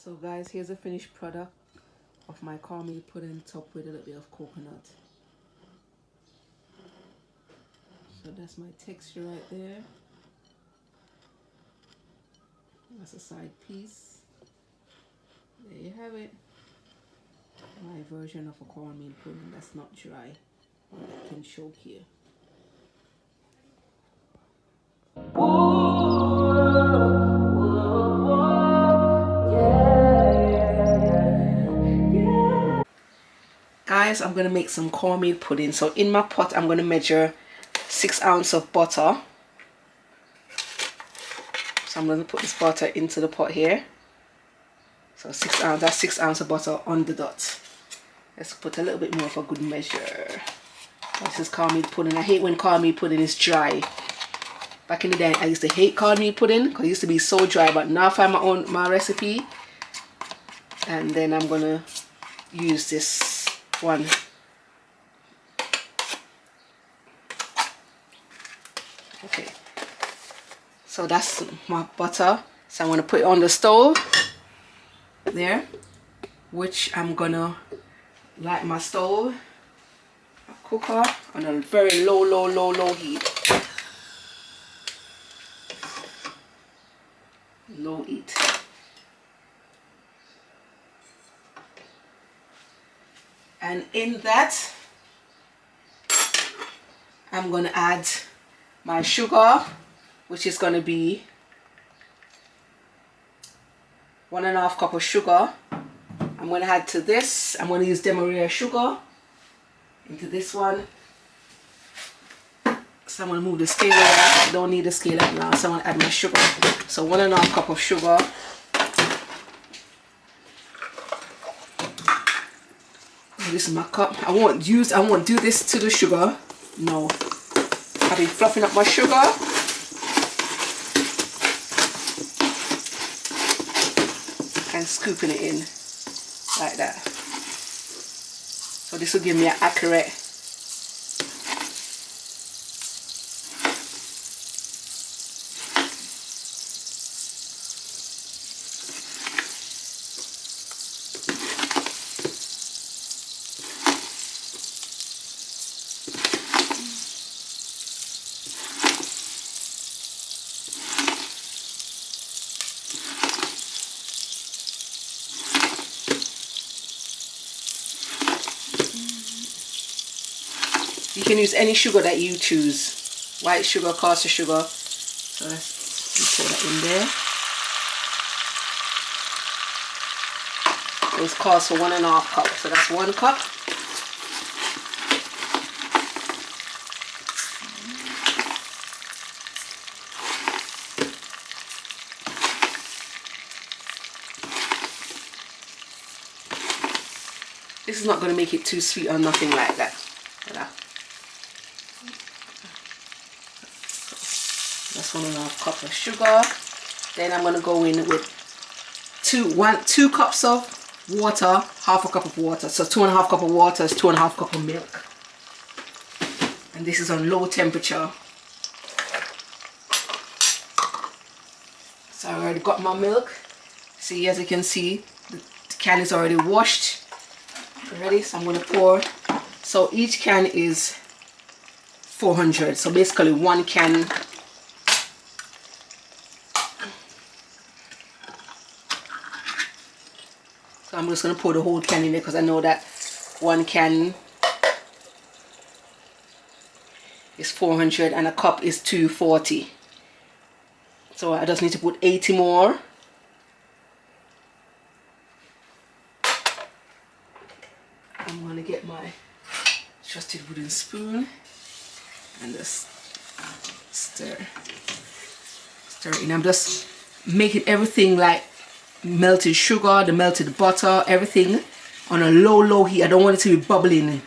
So guys, here's a finished product of my cornmeal pudding topped with a little bit of coconut. So that's my texture right there. That's a side piece. There you have it. My version of a cornmeal pudding that's not dry or that can choke you. Guys, I'm going to make some cornmeal pudding. So in my pot, I'm going to measure 6 ounces of butter. So I'm going to put this butter into the pot here. So 6 ounces, that's 6 ounces of butter on the dot. Let's put a little bit more for good measure. This is cornmeal pudding. I hate when cornmeal pudding is dry. Back in the day, I used to hate cornmeal pudding because it used to be so dry. But now I find my recipe. And then I'm going to use this one. Okay. So that's my butter. So I'm going to put it on the stove. There. Which I'm going to light my stove. A cooker on a very low heat. Low heat. And in that, I'm going to add my sugar, which is going to be 1.5 cup of sugar. I'm going to add to this, I'm going to use Demerara sugar into this one. So I'm going to move the scale away. I don't need the scale right now, so I'm going to add my sugar. So 1.5 cup of sugar. This is my cup. I won't do this to the sugar. No. I've been fluffing up my sugar. And scooping it in like that. So this will give me an accurate You can use any sugar that you choose. White sugar, caster sugar. So let's pour that in there. It calls for 1.5 cups. So that's 1 cup. This is not going to make it too sweet or nothing like that. That's 1.5 cup of sugar. Then I'm going to go in with 2 cups of water, 1/2 cup of water. So 2.5 cup of water is 2.5 cup of milk. And this is on low temperature. So I already got my milk. See, as you can see, the can is already washed. Ready? So I'm going to pour. So each can is 400. So basically 1 can. So I'm just going to pour the whole can in there because I know that 1 can is 400 and a cup is 240. So I just need to put 80 more. I'm going to get my trusted wooden spoon and just stir it in. I'm just making everything like melted sugar, the melted butter, everything on a low heat. I don't want it to be bubbling,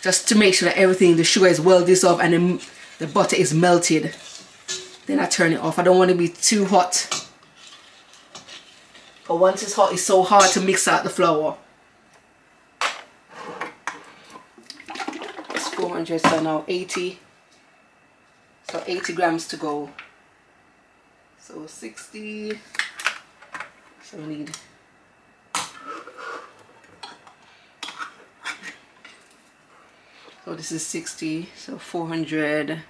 just to make sure that everything, the sugar is well dissolved and the butter is melted. Then I turn it off. I don't want it to be too hot, but once it's hot, it's so hard to mix out the flour. It's 400, so now 80. So 80 grams to go. So 60. So we need So this is 60, so 400.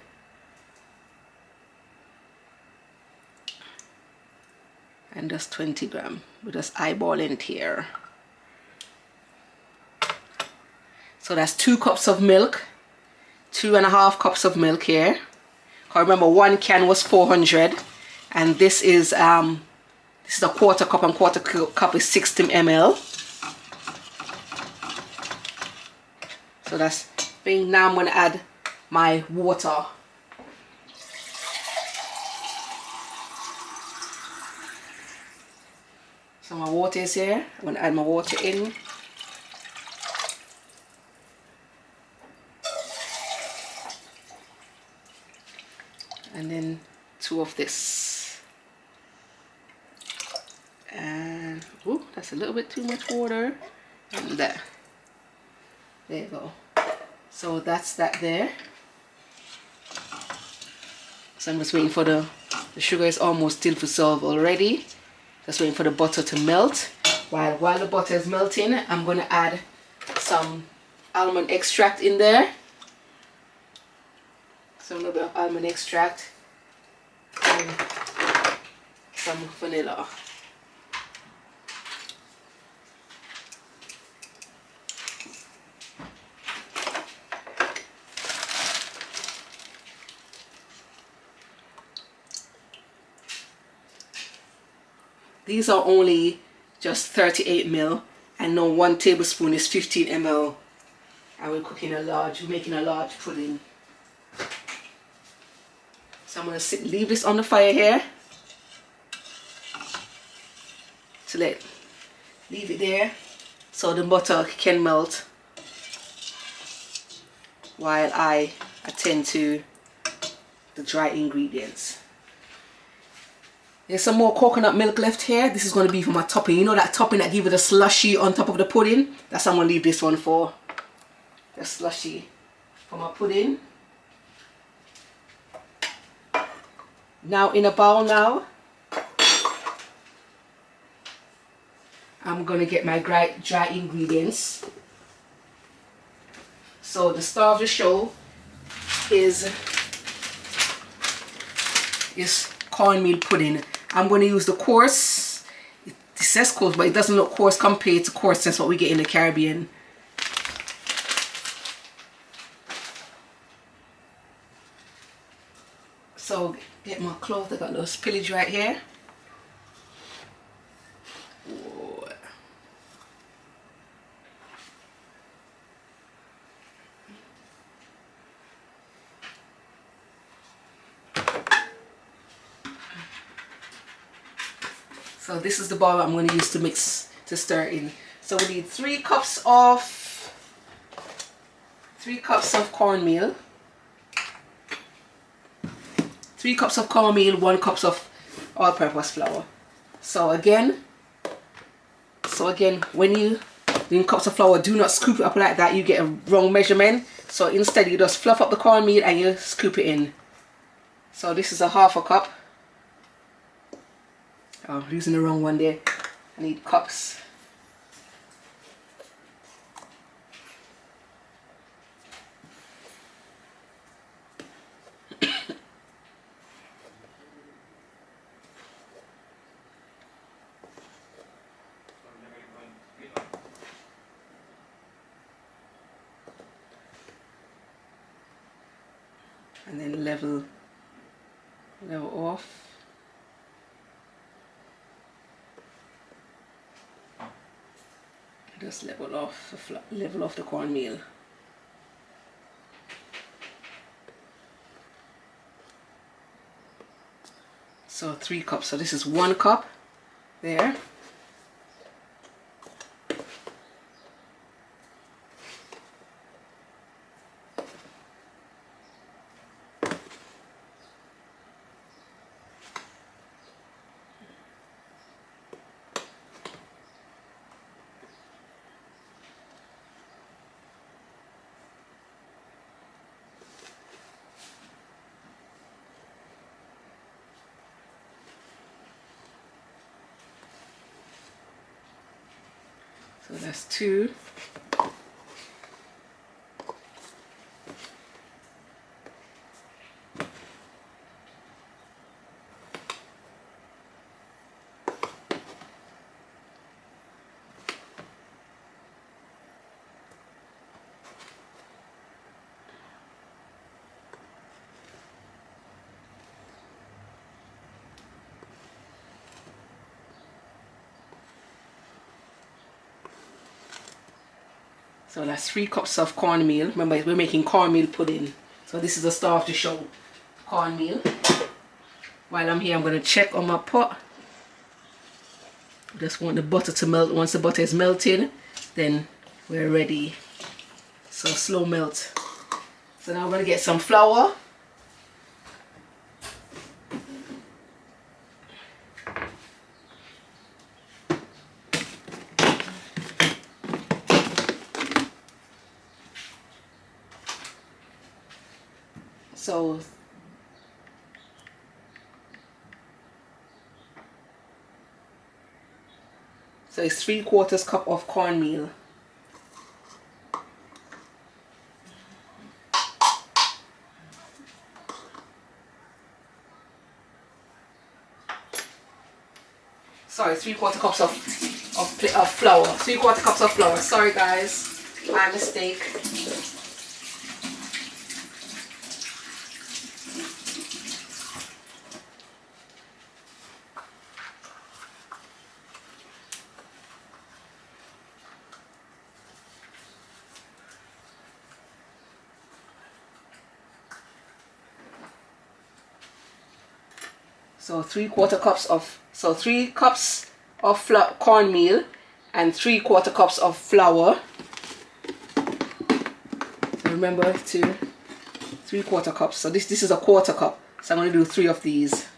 And just 20 grams. We're just eyeballing it here. So that's 2 cups of milk, 2.5 cups of milk here. Remember, 1 can was 400, and this is a 1/4 cup, and 1/4 cup is 60 ml. So that's thing. Now I'm going to add my water. So my water is here. I'm going to add my water in. And then 2 of this. And, ooh, that's a little bit too much water. And there. There you go. So that's that there. So I'm just waiting for the sugar is almost still dissolved already. Just waiting for the butter to melt. While the butter is melting, I'm going to add some almond extract in there. So a little bit of almond extract and some vanilla. These are only just 38 ml, and no 1 tablespoon is 15 ml. And we're making a large pudding. So I'm going to leave this on the fire here to leave it there so the butter can melt while I attend to the dry ingredients. There's some more coconut milk left here. This is going to be for my topping. You know that topping that gives it a slushy on top of the pudding? That's what I'm going to leave this one for. The slushy for my pudding. Now in a bowl now, I'm going to get my dry ingredients. So the star of the show is cornmeal pudding. I'm going to use the coarse. It says coarse, but it doesn't look coarse compared to coarse. That's what we get in the Caribbean. So get my cloth. I got those spillage right here. Whoa. So this is the bowl I'm going to use to stir in. So we need 3 cups of cornmeal. 3 cups of cornmeal, 1 cup of all-purpose flour. So again, when you in cups of flour, do not scoop it up like that. You get a wrong measurement. So instead, you just fluff up the cornmeal and you scoop it in. So this is a 1/2 cup. Oh, I'm using the wrong one there. I need cups. And then level off. Just level off the cornmeal. So 3 cups. So this is 1 cup there. So that's 2. So that's 3 cups of cornmeal. Remember, we're making cornmeal pudding. So this is the start to show cornmeal. While I'm here, I'm going to check on my pot. Just want the butter to melt. Once the butter is melted, then we're ready. So slow melt. So now I'm going to get some flour. So it's 3/4 cup of cornmeal. Sorry, 3/4 cups of flour. 3/4 cups of flour. Sorry guys, my mistake. So 3/4 cups of, so 3 cups of cornmeal and 3/4 cups of flour. So remember to 3/4 cups. So this is a 1/4 cup. So I'm going to do 3 of these.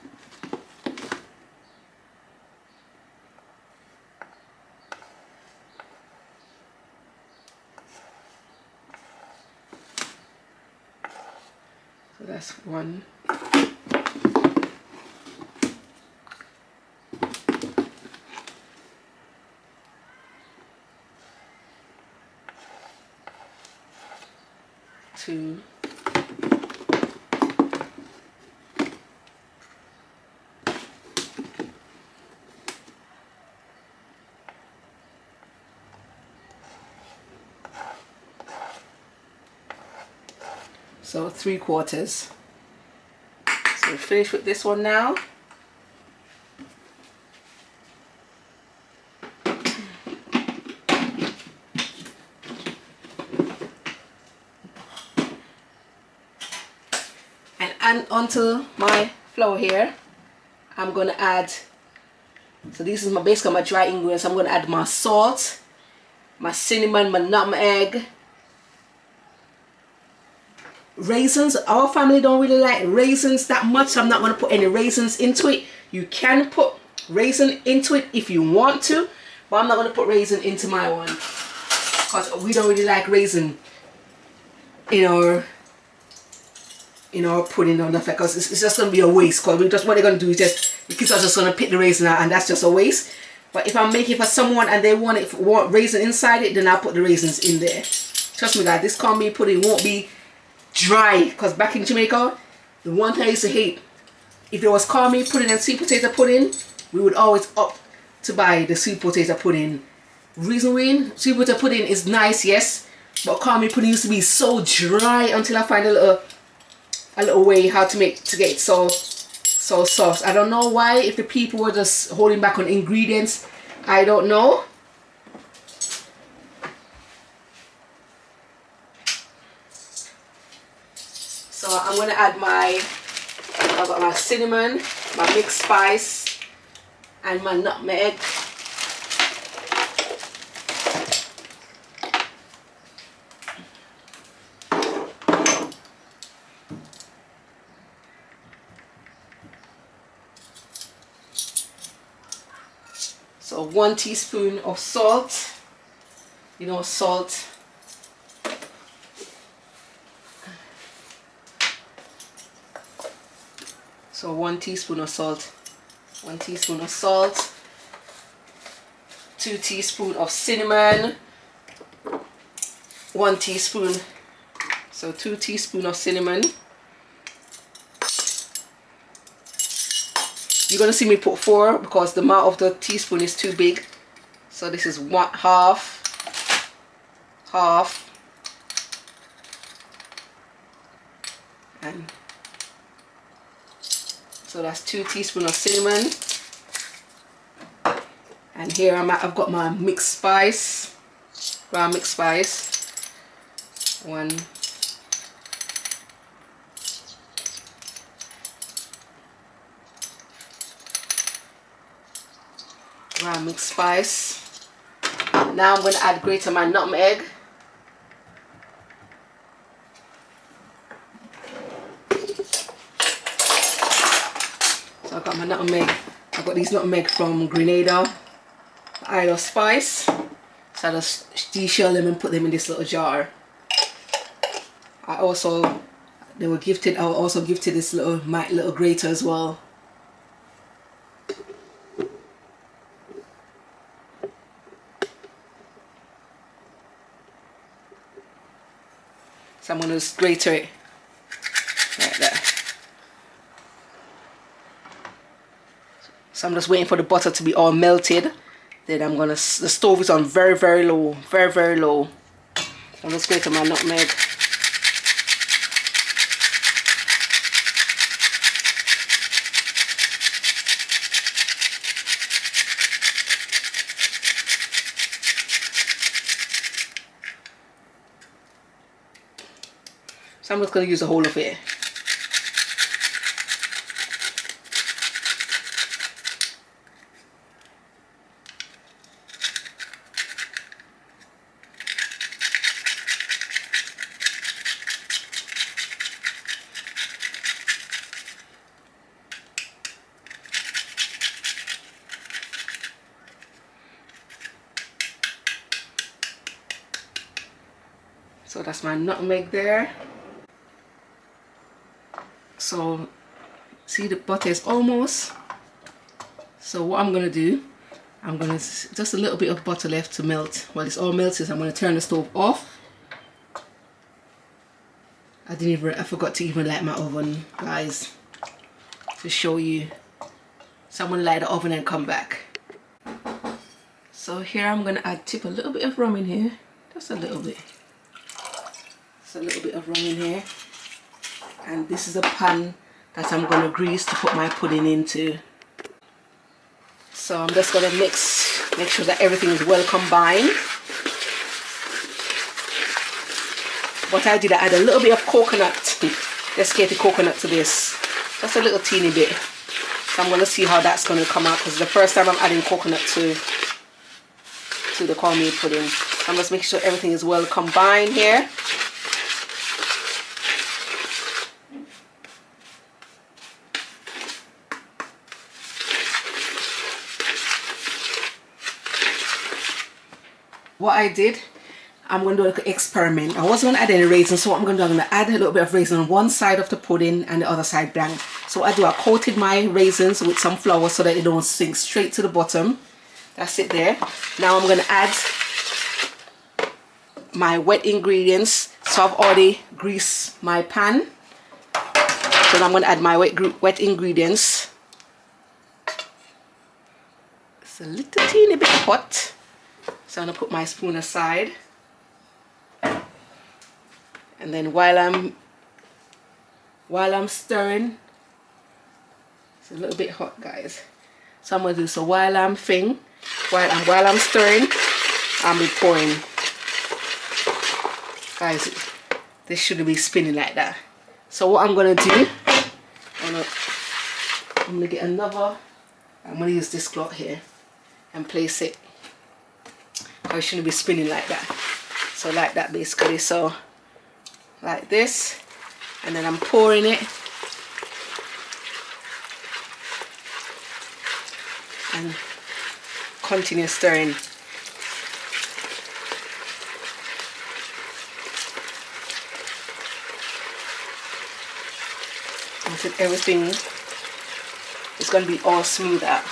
So that's 1. 2. 3/4. So we're finished with this one now. And onto my flour here, I'm going to add, so this is basically my dry ingredients. I'm going to add my salt, my cinnamon, my nutmeg, raisins. Our family don't really like raisins that much, so I'm not going to put any raisins into it. You can put raisin into it if you want to, but I'm not going to put raisin into my one because we don't really like raisin in our pudding or nothing, because it's just going to be a waste. Because what they're going to do is just, the kids are just going to pick the raisin out, and that's just a waste. But if I'm making for someone and they want raisin inside it, then I'll put the raisins in there. Trust me guys, this cornmeal pudding won't be dry, because back in Jamaica, the one thing I used to hate, if there was cornmeal pudding and sweet potato pudding, we would always opt to buy the sweet potato pudding. Reason being, sweet potato pudding is nice, yes, but cornmeal pudding used to be so dry until I find a little way how to get it so soft. I don't know why, if the people were just holding back on ingredients, I don't know. So I'm going to add I've got my cinnamon, my mixed spice, and my nutmeg. So 1 teaspoon of salt, salt. So 1 teaspoon of salt, 1 teaspoon of salt, 2 teaspoons of cinnamon, 1 teaspoon, so 2 teaspoons of cinnamon. You're going to see me put 4 because the amount of the teaspoon is too big. So this is half, and so that's 2 teaspoons of cinnamon. And here I've got my mixed spice, ground mixed spice. one, ground mixed spice. Now I'm going to grate my nutmeg. So I've got my nutmeg. I've got these nutmeg from Grenada, Isle of Spice. So I just deshell them and put them in this little jar. I was also gifted this my little grater as well. So I'm going to just grate it like that. So I'm just waiting for the butter to be all melted. Then I'm gonna, the stove is on very, very low, very, very low. I'm just going to my nutmeg. So I'm just going to use the whole of it. So that's my nutmeg there. So see, the butter is almost. So what I'm going to do, I'm going to, just a little bit of butter left to melt. While it's all melted, I'm going to turn the stove off. I forgot to even light my oven, guys, to show you. So I'm going to light the oven and come back. So here I'm going to tip a little bit of rum in here, just a little bit. Just a little bit of rum in here. And this is a pan that I'm going to grease to put my pudding into. So I'm just going to make sure that everything is well combined. What I did, I add a little bit of coconut, desiccated coconut to this. Just a little teeny bit. So I'm going to see how that's going to come out, because it's the first time I'm adding coconut to the cornmeal pudding. I'm just making sure everything is well combined here. What I did, I'm going to do an experiment. I wasn't going to add any raisins, so what I'm going to do, I'm going to add a little bit of raisin on one side of the pudding and the other side blank. So what I do, I coated my raisins with some flour so that they don't sink straight to the bottom. That's it there. Now I'm going to add my wet ingredients. So I've already greased my pan. So now I'm going to add my wet ingredients. It's a little teeny bit hot. So I'm going to put my spoon aside. And then while I'm stirring, it's a little bit hot, guys. So I'm going to do, so while I'm stirring, I'll be pouring. Guys, this shouldn't be spinning like that. So what I'm going to do, I'm going to get another, I'm going to use this cloth here and place it. I shouldn't be spinning like that. So like that basically. So like this. And then I'm pouring it. And continue stirring. Until everything is going to be all smooth out.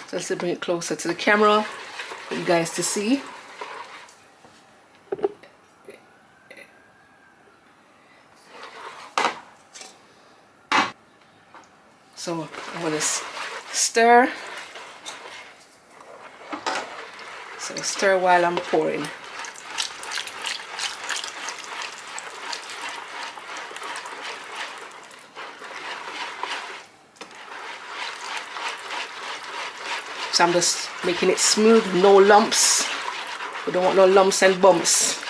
Just to bring it closer to the camera for you guys to see. So I'm going to stir. So stir while I'm pouring. So So I'm just making it smooth, no lumps. We don't want no lumps and bumps.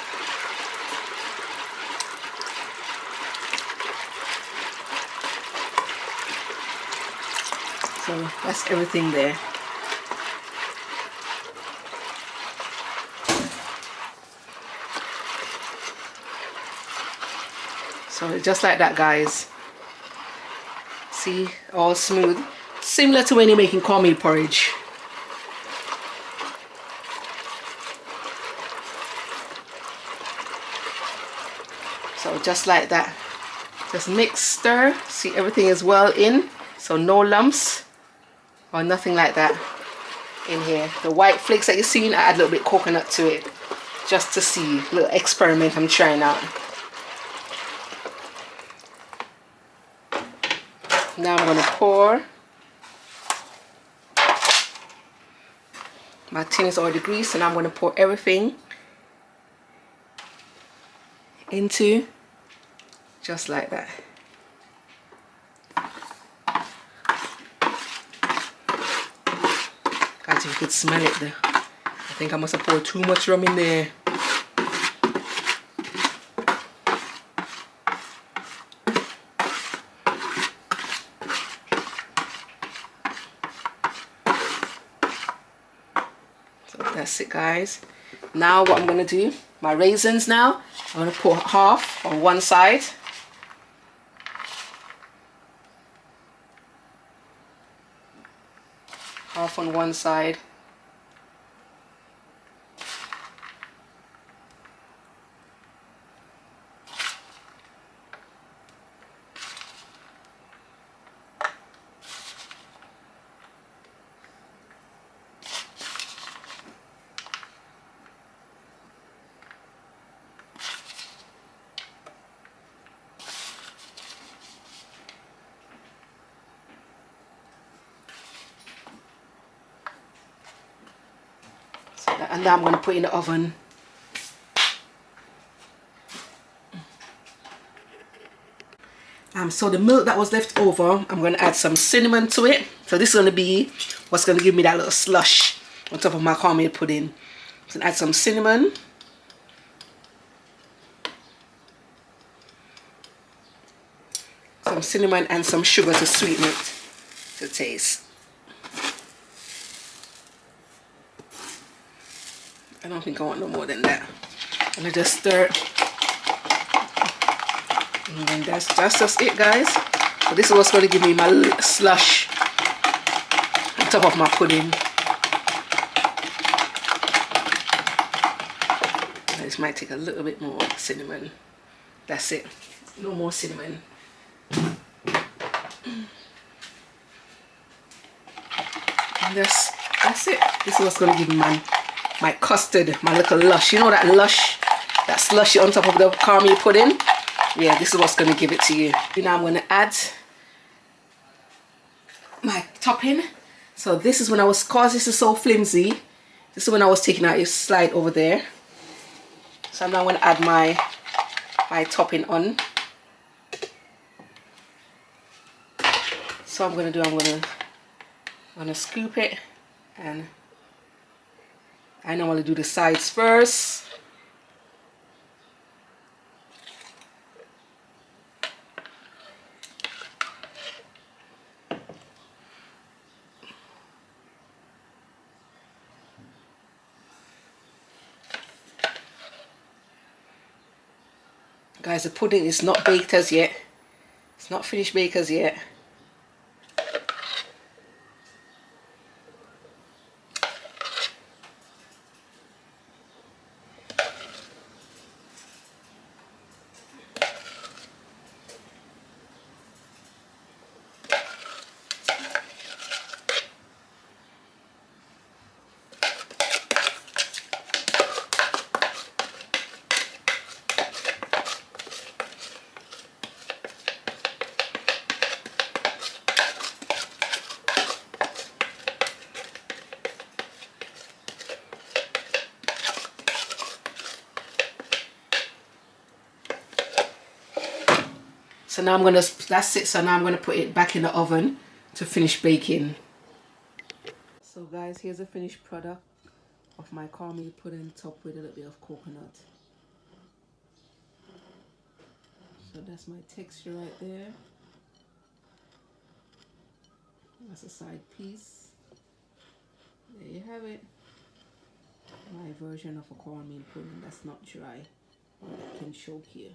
So that's everything there. So just like that, guys. See, all smooth. Similar to when you're making cornmeal porridge. So just like that. Just mix, stir. See, everything is well in. So no lumps or nothing like that in here. The white flakes that you're seeing, I add a little bit coconut to it. Just to see. A little experiment I'm trying out. Now I'm going to pour. My tin is already greased, and I'm going to pour everything into just like that. Guys, you could smell it there. I think I must have poured too much rum in there. That's it, guys. Now what I'm going to do, my raisins now, I'm going to pour half on one side. Half on one side. And now I'm going to put it in the oven. So the milk that was left over, I'm going to add some cinnamon to it. So this is going to be what's going to give me that little slush on top of my cornmeal pudding. So add some cinnamon. Some cinnamon and some sugar to sweeten it to taste. I don't think I want no more than that. And I just stir. And then that's just it, guys. So this is what's going to give me my slush on top of my pudding. This might take a little bit more cinnamon. That's it. No more cinnamon. And that's it. This is what's going to give me my custard, my little lush. You know that lush, that slushy on top of the cornmeal pudding? Yeah, this is what's going to give it to you. Now I'm going to add my topping. So this is when cause this is so flimsy, this is when I was taking out your slide over there. So I'm now going to add my topping on. So I'm going to scoop it, and I normally do the sides first. Guys, the pudding is not baked as yet. It's not finished baked as yet. So now that's it. So now I'm going to put it back in the oven to finish baking. So guys, here's a finished product of my cornmeal pudding topped with a little bit of coconut. So that's my texture right there. That's a side piece. There you have it. My version of a cornmeal pudding that's not dry or that can choke you.